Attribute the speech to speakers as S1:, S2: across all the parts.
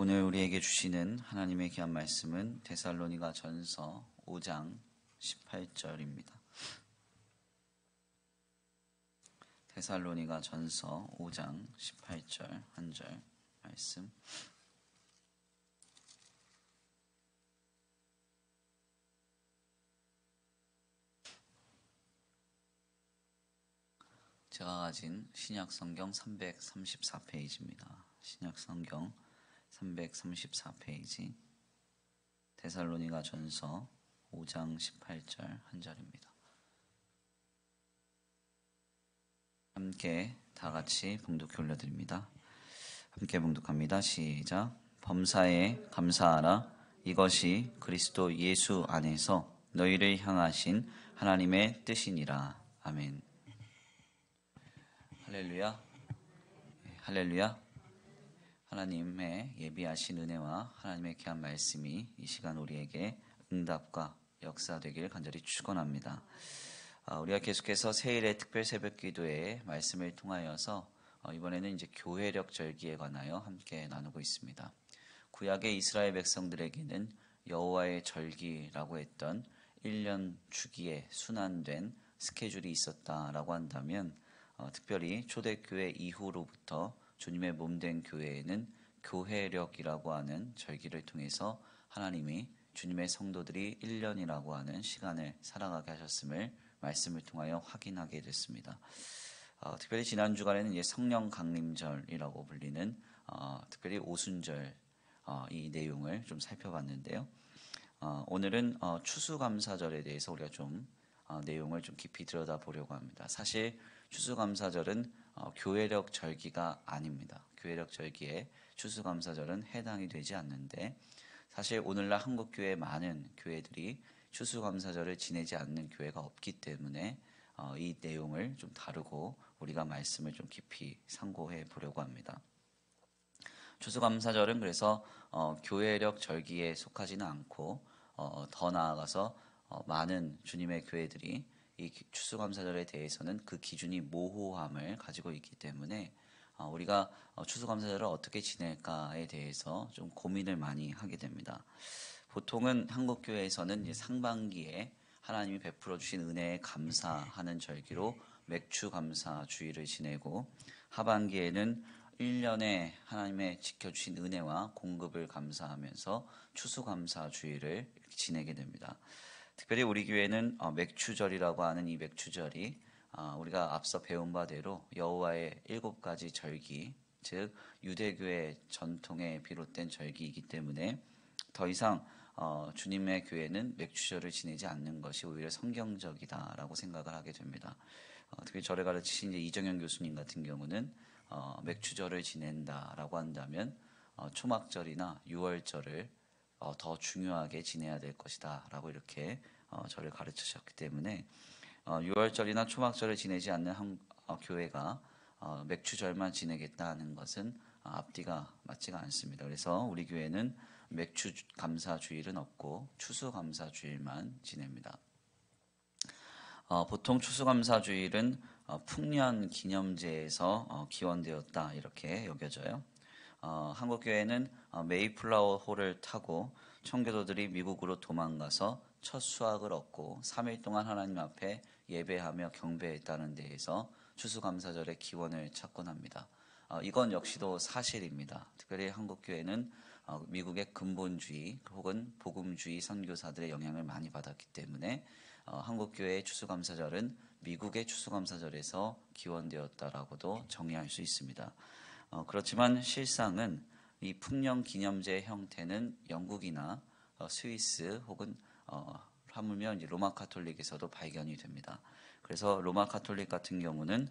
S1: 오늘 우리에게 주시는 하나님의 귀한 말씀은 데살로니가 전서 5장 18절입니다. 데살로니가 전서 5장 18절 한 절 말씀. 제가 가진 신약성경 334페이지입니다. 신약성경 334페이지 데살로니가 전서 5장 18절 한 절입니다. 함께 다 같이 봉독해 올려드립니다. 함께 봉독합니다. 시작. 범사에 감사하라. 이것이 그리스도 예수 안에서 너희를 향하신 하나님의 뜻이니라. 아멘. 할렐루야. 할렐루야. 하나님의 예비하신 은혜와 하나님의 귀한 말씀이 이 시간 우리에게 응답과 역사되길 간절히 축원합니다. 우리가 계속해서 세일의 특별 새벽 기도의 말씀을 통하여서 이번에는 이제 교회력 절기에 관하여 함께 나누고 있습니다. 구약의 이스라엘 백성들에게는 여호와의 절기라고 했던 1년 주기에 순환된 스케줄이 있었다라고 한다면 특별히 초대교회 이후로부터 주님의 몸된 교회에는 교회력이라고 하는 절기를 통해서 하나님이 주님의 성도들이 1년이라고 하는 시간을 살아가게 하셨음을 말씀을 통하여 확인하게 됐습니다. 특별히 지난 주간에는 이제 성령 강림절이라고 불리는 특별히 오순절 이 내용을 좀 살펴봤는데요. 오늘은 추수감사절에 대해서 우리가 좀 내용을 좀 깊이 들여다보려고 합니다. 사실 추수감사절은 교회력 절기가 아닙니다. 교회력 절기에 추수감사절은 해당이 되지 않는데 사실 오늘날 한국교회 많은 교회들이 추수감사절을 지내지 않는 교회가 없기 때문에 이 내용을 좀 다루고 우리가 말씀을 좀 깊이 상고해 보려고 합니다. 추수감사절은 그래서 교회력 절기에 속하지는 않고 더 나아가서 많은 주님의 교회들이 이 추수감사절에 대해서는 그 기준이 모호함을 가지고 있기 때문에 우리가 추수감사절을 어떻게 지낼까에 대해서 좀 고민을 많이 하게 됩니다. 보통은 한국교회에서는 이제 상반기에 하나님이 베풀어 주신 은혜에 감사하는 절기로 맥추감사 주일을 지내고 하반기에는 1년에 하나님의 지켜주신 은혜와 공급을 감사하면서 추수감사 주일을 지내게 됩니다. 특별히 우리 교회는 맥추절이라고 하는 이 맥추절이 우리가 앞서 배운 바대로 여호와의 7가지 절기, 즉 유대교의 전통에 비롯된 절기이기 때문에 더 이상 주님의 교회는 맥추절을 지내지 않는 것이 오히려 성경적이다라고 생각을 하게 됩니다. 특히 저를 가르치신 이제 이정현 교수님 같은 경우는 맥추절을 지낸다라고 한다면 초막절이나 유월절을 더 중요하게 지내야 될 것이다 라고 이렇게 저를 가르치셨기 때문에 유월절이나 초막절을 지내지 않는 교회가 맥추절만 지내겠다는 것은 앞뒤가 맞지가 않습니다. 그래서 우리 교회는 맥추감사주일은 없고 추수감사주일만 지냅니다. 보통 추수감사주일은 풍년 기념제에서 기원되었다 이렇게 여겨져요. 한국교회는 메이플라워 호를 타고 청교도들이 미국으로 도망가서 첫 수확을 얻고 3일 동안 하나님 앞에 예배하며 경배했다는 데에서 추수감사절의 기원을 찾곤 합니다. 이건 역시도 사실입니다. 특별히 한국교회는 미국의 근본주의 혹은 복음주의 선교사들의 영향을 많이 받았기 때문에 한국교회의 추수감사절은 미국의 추수감사절에서 기원되었다라고도 정의할 수 있습니다. 그렇지만 실상은 이 풍년 기념제의 형태는 영국이나 스위스 혹은 하물며 이제 로마 카톨릭에서도 발견이 됩니다. 그래서 로마 카톨릭 같은 경우는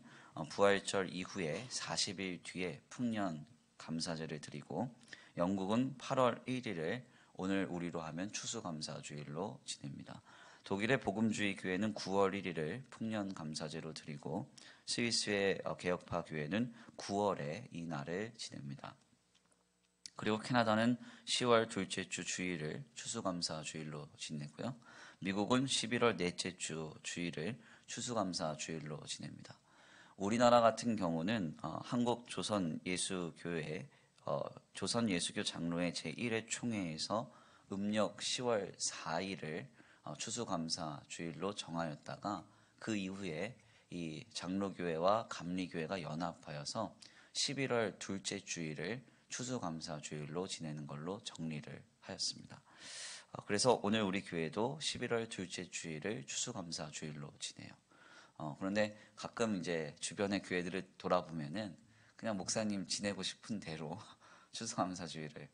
S1: 부활절 이후에 40일 뒤에 풍년 감사제를 드리고 영국은 8월 1일을 오늘 우리로 하면 추수감사주일로 지냅니다. 독일의 복음주의 교회는 9월 1일을 풍년 감사제로 드리고 스위스의 개혁파 교회는 9월에 이 날을 지냅니다. 그리고 캐나다는 10월 둘째 주 주일을 추수감사 주일로 지내고요. 미국은 11월 넷째 주 주일을 추수감사 주일로 지냅니다. 우리나라 같은 경우는 한국 조선 예수교회 조선 예수교 장로회 제1회 총회에서 음력 10월 4일을 추수감사 주일로 정하였다가 그 이후에 이 장로교회와 감리교회가 연합하여서 11월 둘째 주일을 추수감사 주일로 지내는 걸로 정리를 하였습니다. 그래서 오늘 우리 교회도 11월 둘째 주일을 추수감사 주일로 지내요. 그런데 가끔 이제 주변의 교회들을 돌아보면은 그냥 목사님 지내고 싶은 대로 추수감사 주일을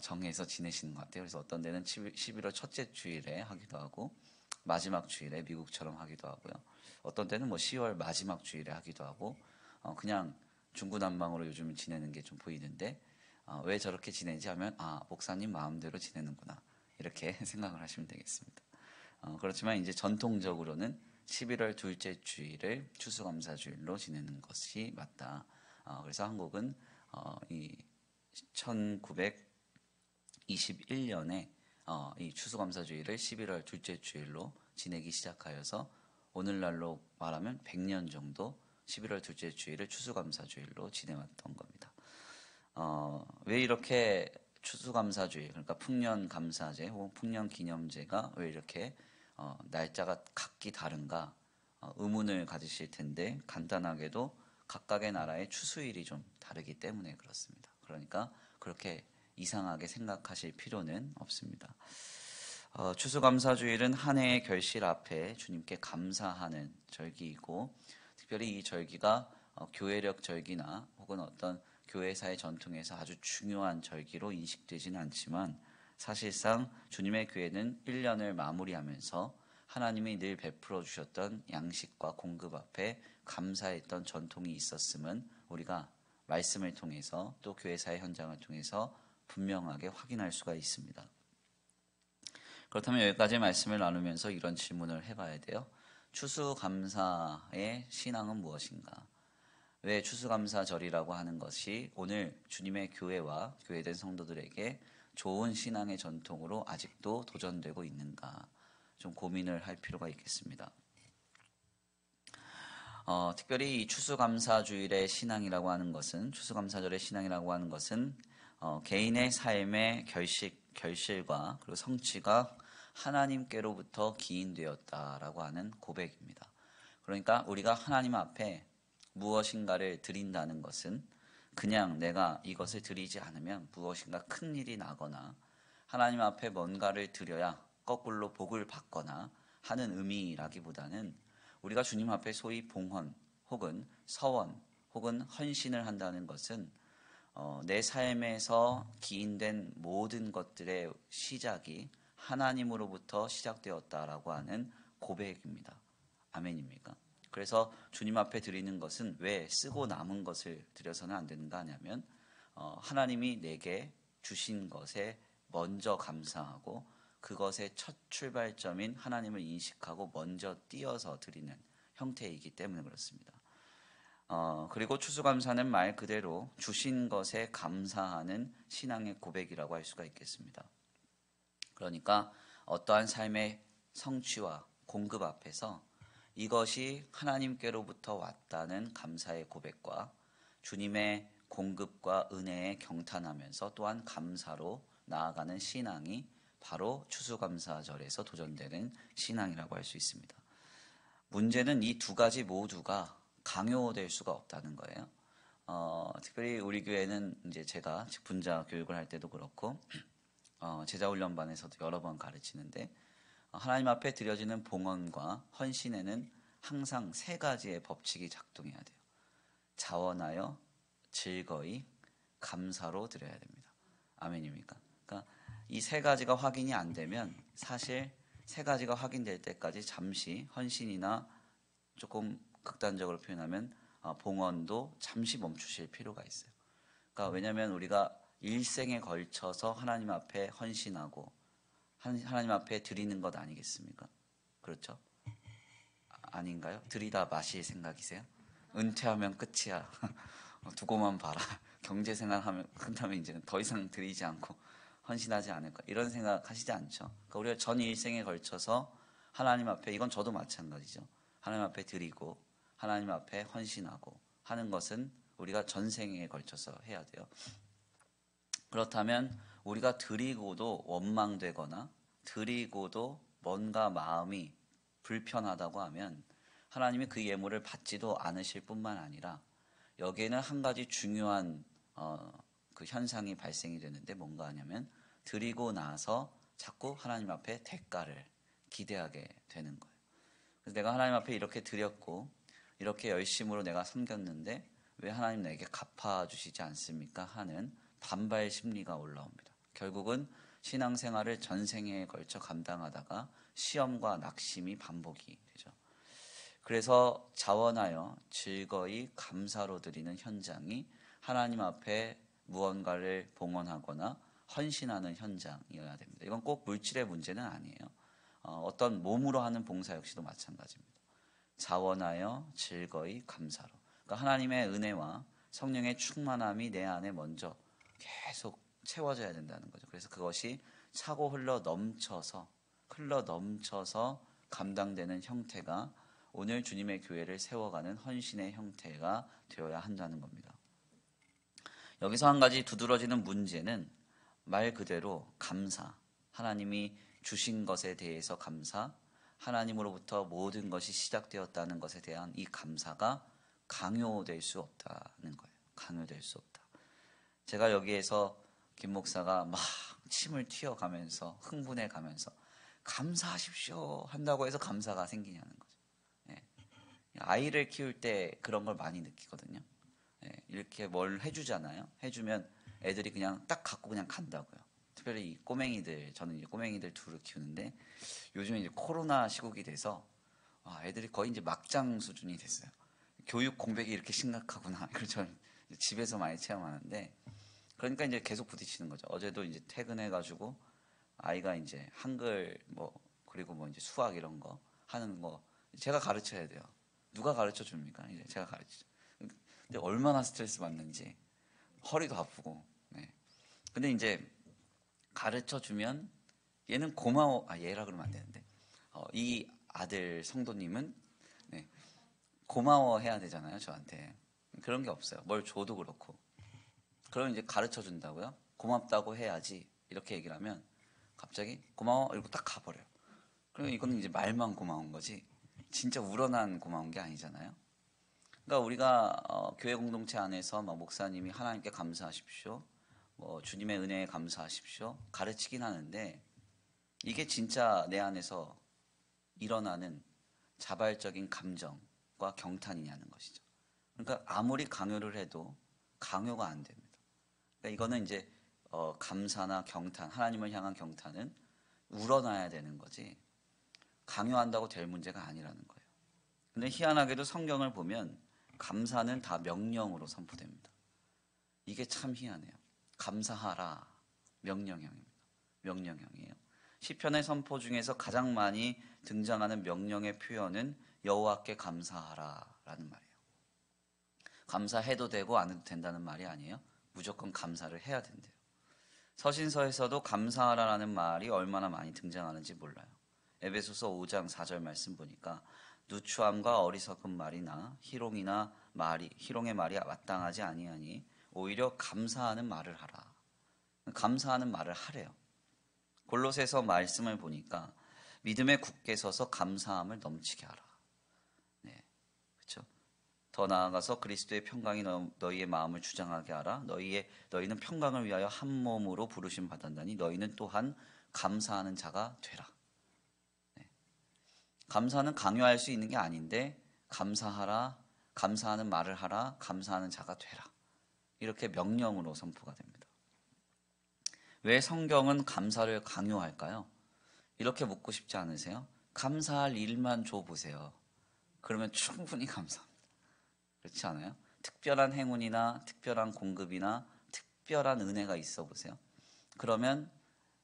S1: 정해서 지내시는 것 같아요. 그래서 어떤 데는 11월 첫째 주일에 하기도 하고 마지막 주일에 미국처럼 하기도 하고요. 어떤 때는 뭐 10월 마지막 주일에 하기도 하고 그냥 중구난방으로 요즘 지내는 게 좀 보이는데 왜 저렇게 지내지 하면 목사님 마음대로 지내는구나 이렇게 생각을 하시면 되겠습니다. 그렇지만 이제 전통적으로는 11월 둘째 주일을 추수감사 주일로 지내는 것이 맞다. 그래서 한국은 이 1921년에 이 추수감사 주일을 11월 둘째 주일로 지내기 시작하여서 오늘날로 말하면 100년 정도 11월 둘째 주일을 추수감사 주일로 지내왔던 겁니다. 왜 이렇게 추수감사주일, 그러니까 풍년감사제 혹은 풍년기념제가 왜 이렇게 날짜가 각기 다른가 의문을 가지실 텐데 간단하게도 각각의 나라의 추수일이 좀 다르기 때문에 그렇습니다. 그러니까 그렇게 이상하게 생각하실 필요는 없습니다. 추수감사주일은 한 해의 결실 앞에 주님께 감사하는 절기이고 특별히 이 절기가 교회력 절기나 혹은 어떤 교회사의 전통에서 아주 중요한 절기로 인식되지는 않지만 사실상 주님의 교회는 1년을 마무리하면서 하나님이 늘 베풀어 주셨던 양식과 공급 앞에 감사했던 전통이 있었음은 우리가 말씀을 통해서 또 교회사의 현장을 통해서 분명하게 확인할 수가 있습니다. 그렇다면 여기까지 말씀을 나누면서 이런 질문을 해봐야 돼요. 추수감사의 신앙은 무엇인가? 왜 추수감사절이라고 하는 것이 오늘 주님의 교회와 교회된 성도들에게 좋은 신앙의 전통으로 아직도 도전되고 있는가? 좀 고민을 할 필요가 있겠습니다. 특별히 이 추수감사주일의 신앙이라고 하는 것은 추수감사절의 신앙이라고 하는 것은 개인의 삶의 결실과 그리고 성취가 하나님께로부터 기인되었다라고 하는 고백입니다. 그러니까 우리가 하나님 앞에 무엇인가를 드린다는 것은 그냥 내가 이것을 드리지 않으면 무엇인가 큰 일이 나거나 하나님 앞에 뭔가를 드려야 거꾸로 복을 받거나 하는 의미라기보다는 우리가 주님 앞에 소위 봉헌 혹은 서원 혹은 헌신을 한다는 것은 내 삶에서 기인된 모든 것들의 시작이 하나님으로부터 시작되었다라고 하는 고백입니다. 아멘입니까? 그래서 주님 앞에 드리는 것은 왜 쓰고 남은 것을 드려서는 안 되는가 하냐면 하나님이 내게 주신 것에 먼저 감사하고 그것의 첫 출발점인 하나님을 인식하고 먼저 띄어서 드리는 형태이기 때문에 그렇습니다. 그리고 추수감사는 말 그대로 주신 것에 감사하는 신앙의 고백이라고 할 수가 있겠습니다. 그러니까 어떠한 삶의 성취와 공급 앞에서 이것이 하나님께로부터 왔다는 감사의 고백과 주님의 공급과 은혜에 경탄하면서 또한 감사로 나아가는 신앙이 바로 추수감사절에서 도전되는 신앙이라고 할 수 있습니다. 문제는 이 두 가지 모두가 강요될 수가 없다는 거예요. 특별히 우리 교회는 이제 제가 직분자 교육을 할 때도 그렇고 제자훈련반에서도 여러 번 가르치는데 하나님 앞에 드려지는 봉헌과 헌신에는 항상 세 가지의 법칙이 작동해야 돼요. 자원하여 즐거이 감사로 드려야 됩니다. 아멘입니까? 그러니까 이 세 가지가 확인이 안 되면 사실 세 가지가 확인될 때까지 잠시 헌신이나 조금 극단적으로 표현하면 봉헌도 잠시 멈추실 필요가 있어요. 그러니까 왜냐하면 우리가 일생에 걸쳐서 하나님 앞에 헌신하고 하나님 앞에 드리는 것 아니겠습니까? 그렇죠? 아닌가요? 드리다 마실 생각이세요? 은퇴하면 끝이야. 두고만 봐라. 경제생활하면 끝나면 이제는 더 이상 드리지 않고 헌신하지 않을까 이런 생각 하시지 않죠? 그러니까 우리가 전 일생에 걸쳐서 하나님 앞에 이건 저도 마찬가지죠. 하나님 앞에 드리고 하나님 앞에 헌신하고 하는 것은 우리가 전생에 걸쳐서 해야 돼요. 그렇다면 우리가 드리고도 원망되거나 드리고도 뭔가 마음이 불편하다고 하면 하나님이 그 예물을 받지도 않으실 뿐만 아니라 여기에는 한 가지 중요한 그 현상이 발생이 되는데 뭔가 하냐면 드리고 나서 자꾸 하나님 앞에 대가를 기대하게 되는 거예요. 그래서 내가 하나님 앞에 이렇게 드렸고 이렇게 열심으로 내가 섬겼는데 왜 하나님 내게 갚아주시지 않습니까? 하는 반발 심리가 올라옵니다. 결국은 신앙생활을 전생에 걸쳐 감당하다가 시험과 낙심이 반복이 되죠. 그래서 자원하여 즐거이 감사로 드리는 현장이 하나님 앞에 무언가를 봉헌하거나 헌신하는 현장이어야 됩니다. 이건 꼭 물질의 문제는 아니에요. 어떤 몸으로 하는 봉사 역시도 마찬가지입니다. 자원하여 즐거이 감사로. 그러니까 하나님의 은혜와 성령의 충만함이 내 안에 먼저 계속 채워져야 된다는 거죠. 그래서 그것이 차고 흘러 넘쳐서 감당되는 형태가 오늘 주님의 교회를 세워가는 헌신의 형태가 되어야 한다는 겁니다. 여기서 한 가지 두드러지는 문제는 말 그대로 감사, 하나님이 주신 것에 대해서 감사, 하나님으로부터 모든 것이 시작되었다는 것에 대한 이 감사가 강요될 수 없다는 거예요. 강요될 수 없다. 제가 여기에서 김 목사가 막 침을 튀어가면서 흥분해 가면서 감사하십시오 한다고 해서 감사가 생기냐는 거죠. 아이를 키울 때 그런 걸 많이 느끼거든요. 이렇게 뭘 해주잖아요. 해주면 애들이 그냥 딱 갖고 그냥 간다고요. 특별히 이 꼬맹이들, 저는 이제 꼬맹이들 둘을 키우는데 요즘에 이제 코로나 시국이 돼서 애들이 거의 이제 막장 수준이 됐어요. 교육 공백이 이렇게 심각하구나. 이걸 저는 집에서 많이 체험하는데 그러니까 이제 계속 부딪히는 거죠. 어제도 이제 퇴근해가지고 아이가 이제 한글 그리고 이제 수학 이런 거 하는 거 제가 가르쳐야 돼요. 누가 가르쳐 줍니까? 이제 제가 가르치죠. 근데 얼마나 스트레스 받는지 허리도 아프고. 네. 근데 이제 가르쳐 주면 얘는 고마워. 얘라 그러면 안 되는데 이 아들 성도님은 네, 고마워해야 되잖아요. 저한테 그런 게 없어요. 뭘 줘도 그렇고. 그럼 이제 가르쳐 준다고요? 고맙다고 해야지. 이렇게 얘기를 하면 갑자기 고마워 이러고 딱 가버려요. 그럼 이거는 이제 말만 고마운 거지 진짜 우러난 고마운 게 아니잖아요. 그러니까 우리가 교회 공동체 안에서 목사님이 하나님께 감사하십시오, 주님의 은혜에 감사하십시오 가르치긴 하는데 이게 진짜 내 안에서 일어나는 자발적인 감정과 경탄이냐는 것이죠. 그러니까 아무리 강요를 해도 강요가 안 됩니다. 그러니까 이거는 이제 감사나 경탄, 하나님을 향한 경탄은 우러나야 되는 거지 강요한다고 될 문제가 아니라는 거예요. 근데 희한하게도 성경을 보면 감사는 다 명령으로 선포됩니다. 이게 참 희한해요. 감사하라 명령형입니다. 명령형이에요. 시편의 선포 중에서 가장 많이 등장하는 명령의 표현은 여호와께 감사하라라는 말이에요. 감사해도 되고 안 해도 된다는 말이 아니에요. 무조건 감사를 해야 된대요. 서신서에서도 감사하라라는 말이 얼마나 많이 등장하는지 몰라요. 에베소서 5장 4절 말씀 보니까 누추함과 어리석은 말이나 희롱의 말이 마땅하지 아니하니 오히려 감사하는 말을 하라. 감사하는 말을 하래요. 골로새서 말씀을 보니까 믿음에 굳게 서서 감사함을 넘치게 하라. 네, 그렇죠. 더 나아가서 그리스도의 평강이 너희의 마음을 주장하게 하라. 너희는 평강을 위하여 한 몸으로 부르심 받았나니 너희는 또한 감사하는 자가 되라. 네. 감사는 강요할 수 있는 게 아닌데 감사하라, 감사하는 말을 하라, 감사하는 자가 되라. 이렇게 명령으로 선포가 됩니다. 왜 성경은 감사를 강요할까요? 이렇게 묻고 싶지 않으세요? 감사할 일만 줘보세요. 그러면 충분히 감사합니다. 그렇지 않아요? 특별한 행운이나 특별한 공급이나 특별한 은혜가 있어 보세요. 그러면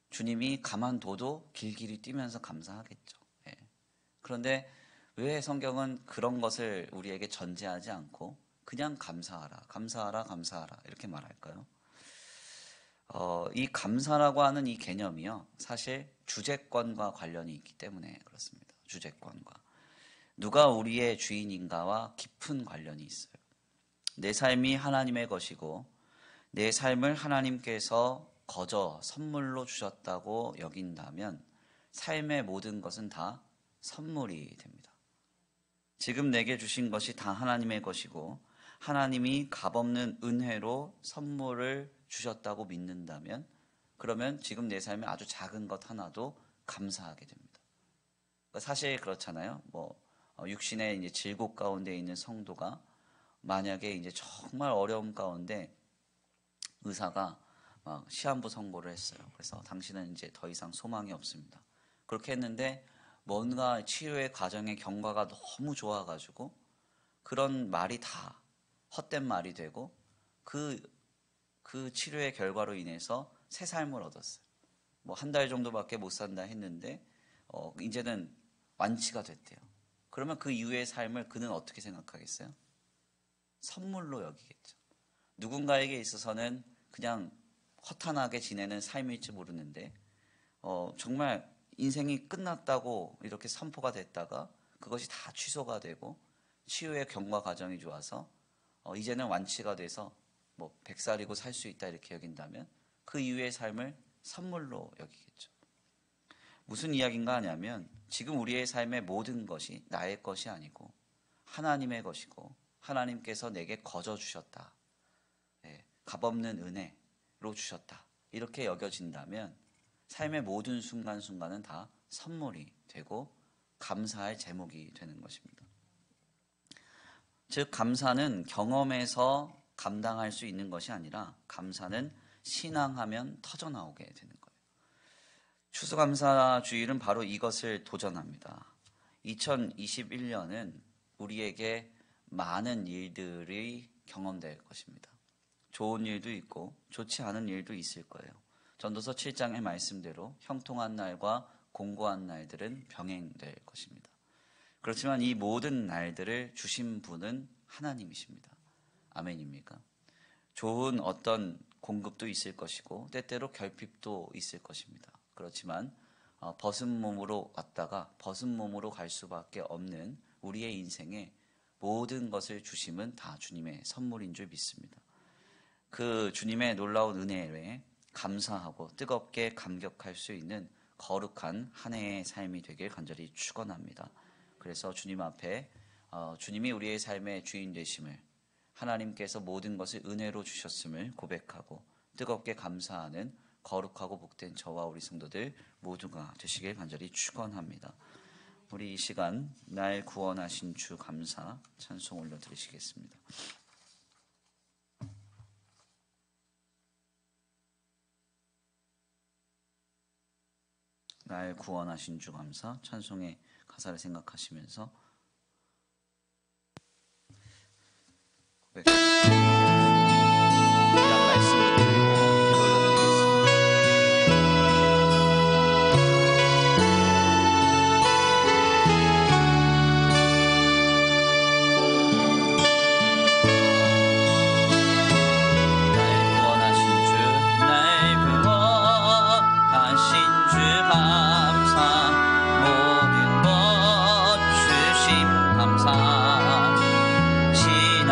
S1: 주님이 가만둬도 길길이 뛰면서 감사하겠죠. 예. 그런데 왜 성경은 그런 것을 우리에게 전제하지 않고 그냥 감사하라, 감사하라, 감사하라 이렇게 말할까요? 이 감사라고 하는 이 개념이요. 사실 주재권과 관련이 있기 때문에 그렇습니다. 주재권과. 누가 우리의 주인인가와 깊은 관련이 있어요. 내 삶이 하나님의 것이고 내 삶을 하나님께서 거저 선물로 주셨다고 여긴다면 삶의 모든 것은 다 선물이 됩니다. 지금 내게 주신 것이 다 하나님의 것이고 하나님이 값없는 은혜로 선물을 주셨다고 믿는다면 그러면 지금 내 삶에 아주 작은 것 하나도 감사하게 됩니다. 사실 그렇잖아요. 육신의 이제 질곡 가운데 있는 성도가 만약에 이제 정말 어려움 가운데 의사가 막 시한부 선고를 했어요. 그래서 당신은 이제 더 이상 소망이 없습니다. 그렇게 했는데 뭔가 치료의 과정의 경과가 너무 좋아가지고 그런 말이 다 헛된 말이 되고 그 치료의 결과로 인해서 새 삶을 얻었어요. 한 달 정도밖에 못 산다 했는데 이제는 완치가 됐대요. 그러면 그 이후의 삶을 그는 어떻게 생각하겠어요? 선물로 여기겠죠. 누군가에게 있어서는 그냥 허탄하게 지내는 삶일지 모르는데 정말 인생이 끝났다고 이렇게 선포가 됐다가 그것이 다 취소가 되고 치유의 경과 과정이 좋아서 이제는 완치가 돼서 100살이고 살 수 있다 이렇게 여긴다면 그 이후의 삶을 선물로 여기겠죠. 무슨 이야기인가 하냐면 지금 우리의 삶의 모든 것이 나의 것이 아니고 하나님의 것이고 하나님께서 내게 거저 주셨다. 값없는 은혜로 주셨다. 이렇게 여겨진다면 삶의 모든 순간순간은 다 선물이 되고 감사할 제목이 되는 것입니다. 즉 감사는 경험에서 감당할 수 있는 것이 아니라 감사는 신앙하면 터져나오게 되는 거예요. 추수감사주일은 바로 이것을 도전합니다. 2021년은 우리에게 많은 일들이 경험될 것입니다. 좋은 일도 있고 좋지 않은 일도 있을 거예요. 전도서 7장의 말씀대로 형통한 날과 공고한 날들은 병행될 것입니다. 그렇지만 이 모든 날들을 주신 분은 하나님이십니다. 아멘입니까? 좋은 어떤 공급도 있을 것이고 때때로 결핍도 있을 것입니다. 그렇지만 벗은 몸으로 왔다가 벗은 몸으로 갈 수밖에 없는 우리의 인생에 모든 것을 주심은 다 주님의 선물인 줄 믿습니다. 그 주님의 놀라운 은혜에 감사하고 뜨겁게 감격할 수 있는 거룩한 한 해의 삶이 되길 간절히 축원합니다. 그래서 주님 앞에 주님이 우리의 삶의 주인 되심을 하나님께서 모든 것을 은혜로 주셨음을 고백하고 뜨겁게 감사하는 거룩하고 복된 저와 우리 성도들 모두가 되시길 간절히 축원합니다. 우리 이 시간 날 구원하신 주 감사 찬송 올려드리시겠습니다. 날 구원하신 주 감사 찬송의 가사를 생각하시면서 귀한 말씀 붙들고 올려드리겠습니다. 날 구원하신 주 감사 모든 것 주심 감사 지난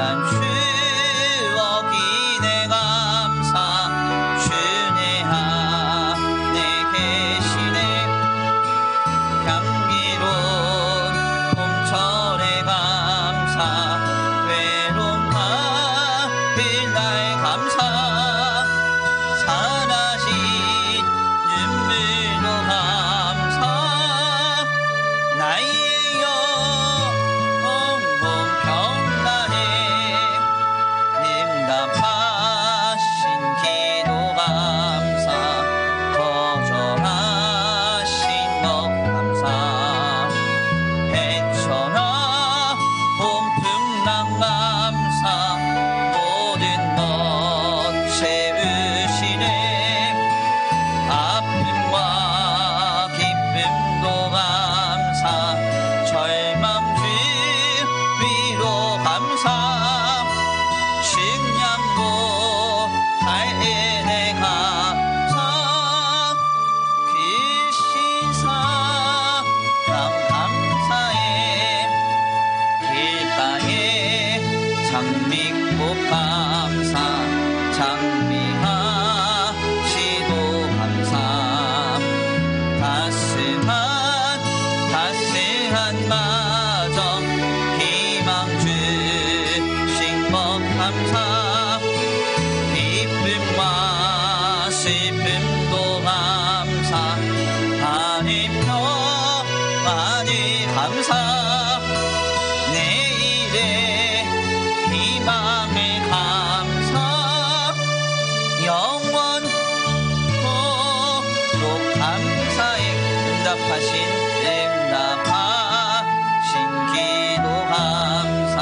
S1: 하신 응답하신 기도 감사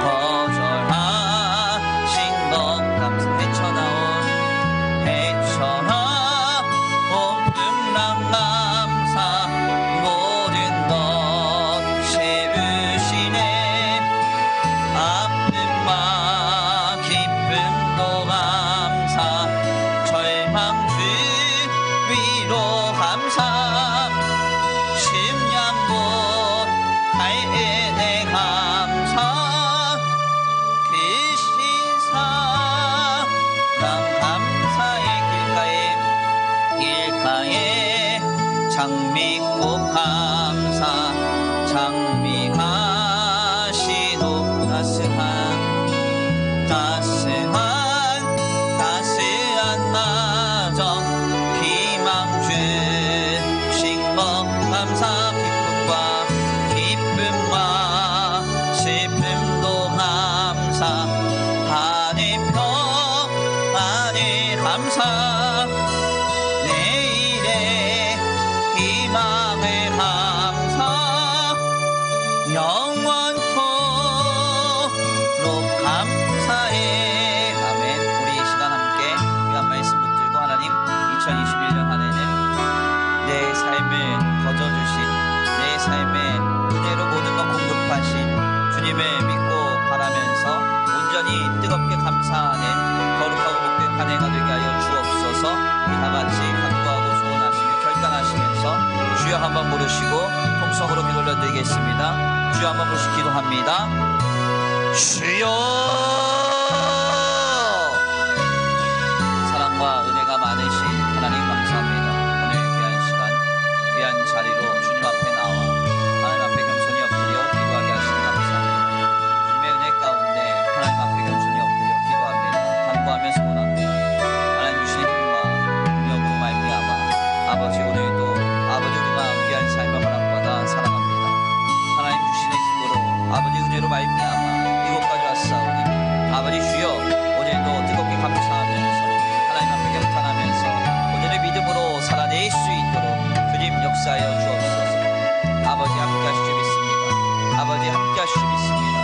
S1: 거절하신 것 감사 헤쳐나온 풍랑 감사 모든 것 채우시네 아픔과 기쁨도 감사 절망 주위로 감사 심양도 달에내 감사 크신 사랑 감사의 길가에 장미꽃 감사 장미가 시도 따스한 나정 희망 주신 것 감사 기쁨과 슬픔도 감사 하늘 평안을 감사 내일의 희망을 감사 영원토록 감사해. 아멘. 우리 이 시간 함께 귀한 말씀 붙들고 하나님 2021년 한 해는 내 삶을 거저주신 내 삶의 은혜로 모든 것 공급하신 주님을 믿고 바라면서 온전히 뜨겁게 감사하는 거룩하고 복된 한 해가 되게 하여 주옵소서. 다같이 간구하고 소원하시며 결단하시면서 주여 한번 부르시고 통성으로 기도 올려드리겠습니다. 주여 한번 부르시고 기도합니다. 주여 사랑과 은혜가 많으신 하나님 감사합니다. 오늘 귀한 시간 귀한 자리로 주님 앞에 나와 하나님 앞에 겸손히 엎드려 기도하게 하시니 감사합니다. 주님의 은혜 가운데 하나님 앞에 겸손히 엎드려 기도합니다. 간구하며 소원합니다. 하나님 주신 힘과 능력으로 말미암아 아버지 오늘도 아버지 우리 마음 귀한 삶을 허락받아 살아갑니다. 하나님 주시는 힘으로 아버지 은혜로 말미암아 이곳까지 왔사오니 아버지 주여 오늘도 뜨겁게 감사하면서 하나님 앞에 경탄하면서 오늘의 믿음으로 살아낼 수 있도록 주님 역사하여 주옵소서. 아버지 함께 하시죠 믿습니다. 아버지 함께 하시죠 믿습니다.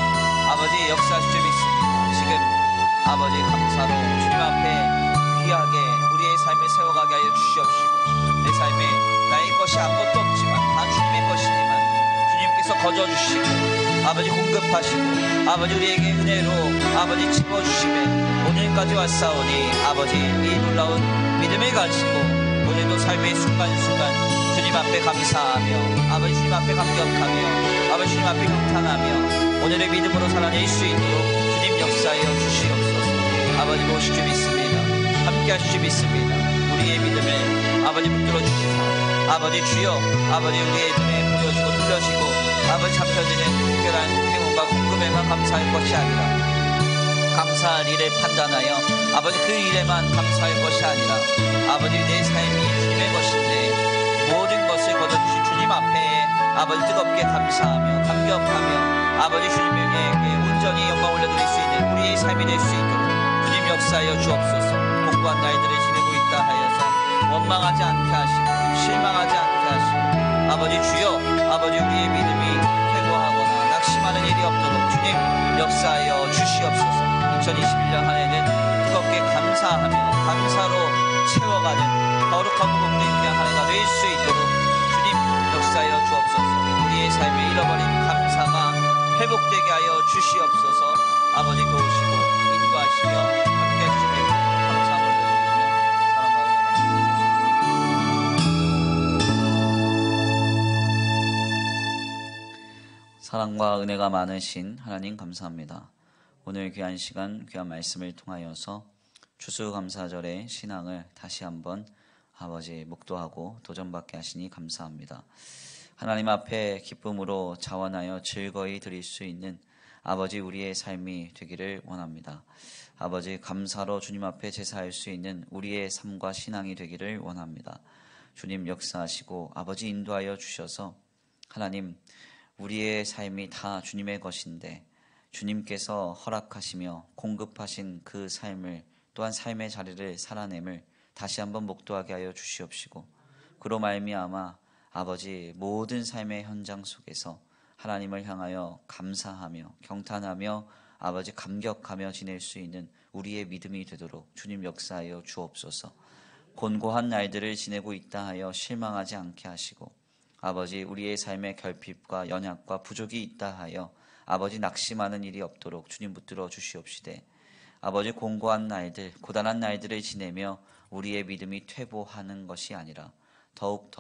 S1: 아버지 역사하시죠 믿습니다. 지금 아버지 감사로 주님 앞에 귀하게 우리의 삶을 세워가게 하여 주시옵시고 내 삶에 나의 것이 아무것도 없지만 다 주님의 것이지만 주님께서 거저주시고 아버지 공급하시고 아버지 우리에게 은혜로 아버지 채워주시며 오늘까지 왔사오니 아버지 이 놀라운 믿음을 가지고 오늘도 삶의 순간순간 주님 앞에 감사하며 아버지 주님 앞에 감격하며 아버지 주님 앞에 경탄하며 오늘의 믿음으로 살아낼 수 있도록 주님 역사하여 주시옵소서. 아버지 모시주 믿습니다. 함께 하시주 믿습니다. 우리의 믿음을 아버지 붙들어 주시사 아버지 주여 아버지 우리의 눈에 보여주고 들려지고 아버지 잡혀지는 특별한 행운과 궁금해만 감사할 것이 아니라 감사할 일을 판단하여 아버지 그 일에만 감사할 것이 아니라 아버지 내 삶이 주님의 것인데 모든 것을 거둬주신 주님 앞에 아버지 뜨겁게 감사하며 감격하며 아버지 주님에게 온전히 영광 올려드릴 수 있는 우리의 삶이 될 수 있도록 주님 역사하여 주옵소서. 공고한 날들을 지내고 있다 하여서 원망하지 않게 하시고 실망하지 않게 하시고 아버지 주여 아버지 우리의 믿음이 퇴보하거나 낙심하는 일이 없도록 주님 역사하여 주시옵소서. 2021년 한 해는 뜨겁게 감사하며 감사로 채워가는 거룩하고 복된 귀한 한 해가 될 수 있도록 주님 역사하여 주옵소서. 우리의 삶에 잃어버린 감사가 회복되게 하여 주시옵소서. 아버지 도우시고 인도하시며 함께 해주시며 감사함을 드리며 사랑과 사랑과 은혜가 많으신 하나님 감사합니다. 오늘 귀한 시간 귀한 말씀을 통하여서 추수감사절의 신앙을 다시 한번 아버지 묵도하고 도전받게 하시니 감사합니다. 하나님 앞에 기쁨으로 자원하여 즐거이 드릴 수 있는 아버지 우리의 삶이 되기를 원합니다. 아버지 감사로 주님 앞에 제사할 수 있는 우리의 삶과 신앙이 되기를 원합니다. 주님 역사하시고 아버지 인도하여 주셔서 하나님 우리의 삶이 다 주님의 것인데 주님께서 허락하시며 공급하신 그 삶을 또한 삶의 자리를 살아냄을 다시 한번 목도하게 하여 주시옵시고 그로 말미암아 아버지 모든 삶의 현장 속에서 하나님을 향하여 감사하며 경탄하며 아버지 감격하며 지낼 수 있는 우리의 믿음이 되도록 주님 역사하여 주옵소서. 곤고한 날들을 지내고 있다 하여 실망하지 않게 하시고 아버지 우리의 삶의 결핍과 연약과 부족이 있다 하여 아버지 낙심하는 일이 없도록 주님 붙들어 주시옵시되 아버지 공고한 날들 고단한 날들을 지내며 우리의 믿음이 퇴보하는 것이 아니라 더욱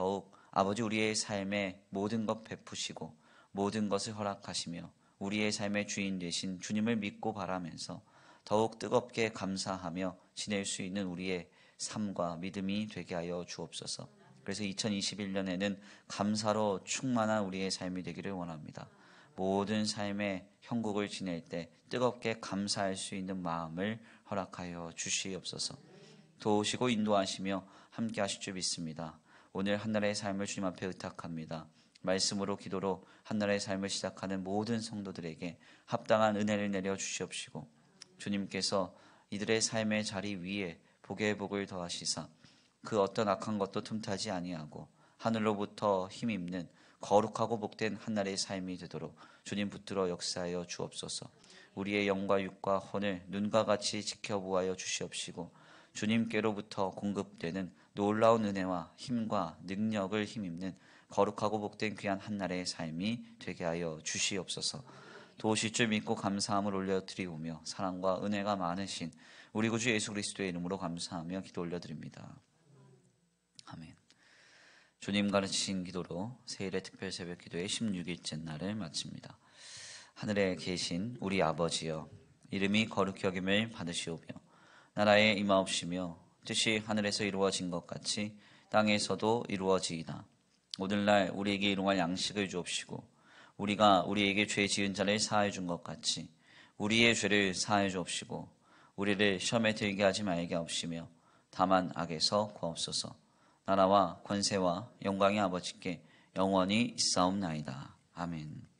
S1: 아버지 우리의 삶에 모든 것 베푸시고 모든 것을 허락하시며 우리의 삶의 주인 되신 주님을 믿고 바라면서 더욱 뜨겁게 감사하며 지낼 수 있는 우리의 삶과 믿음이 되게 하여 주옵소서. 그래서 2021년에는 감사로 충만한 우리의 삶이 되기를 원합니다. 모든 삶의 형국을 지낼 때 뜨겁게 감사할 수 있는 마음을 허락하여 주시옵소서. 도우시고 인도하시며 함께 하실 줄 믿습니다. 오늘 한나라의 삶을 주님 앞에 의탁합니다. 말씀으로 기도로 한나라의 삶을 시작하는 모든 성도들에게 합당한 은혜를 내려 주시옵시고 주님께서 이들의 삶의 자리 위에 복의 복을 더하시사 그 어떤 악한 것도 틈타지 아니하고 하늘로부터 힘입는 거룩하고 복된 한나라의 삶이 되도록 주님 붙들어 역사하여 주옵소서. 우리의 영과 육과 혼을 눈과 같이 지켜보아여 주시옵시고 주님께로부터 공급되는 놀라운 은혜와 힘과 능력을 힘입는 거룩하고 복된 귀한 한나라의 삶이 되게 하여 주시옵소서. 도우실 줄 믿고 감사함을 올려드리오며 사랑과 은혜가 많으신 우리 구주 예수 그리스도의 이름으로 감사하며 기도 올려드립니다. 아멘. 주님 가르치신 기도로 세일의 특별 새벽 기도의 16일째 날을 마칩니다. 하늘에 계신 우리 아버지여, 이름이 거룩히 여김을 받으시오며 나라에 임하옵시며 뜻이 하늘에서 이루어진 것 같이 땅에서도 이루어지이다. 오늘날 우리에게 일용할 양식을 주옵시고 우리가 우리에게 죄 지은 자를 사하여 준 것 같이 우리의 죄를 사하여 주옵시고 우리를 시험에 들게 하지 말게 하옵시며 다만 악에서 구하옵소서. 나라와 권세와 영광의 아버지께 영원히 있사옵나이다. 아멘.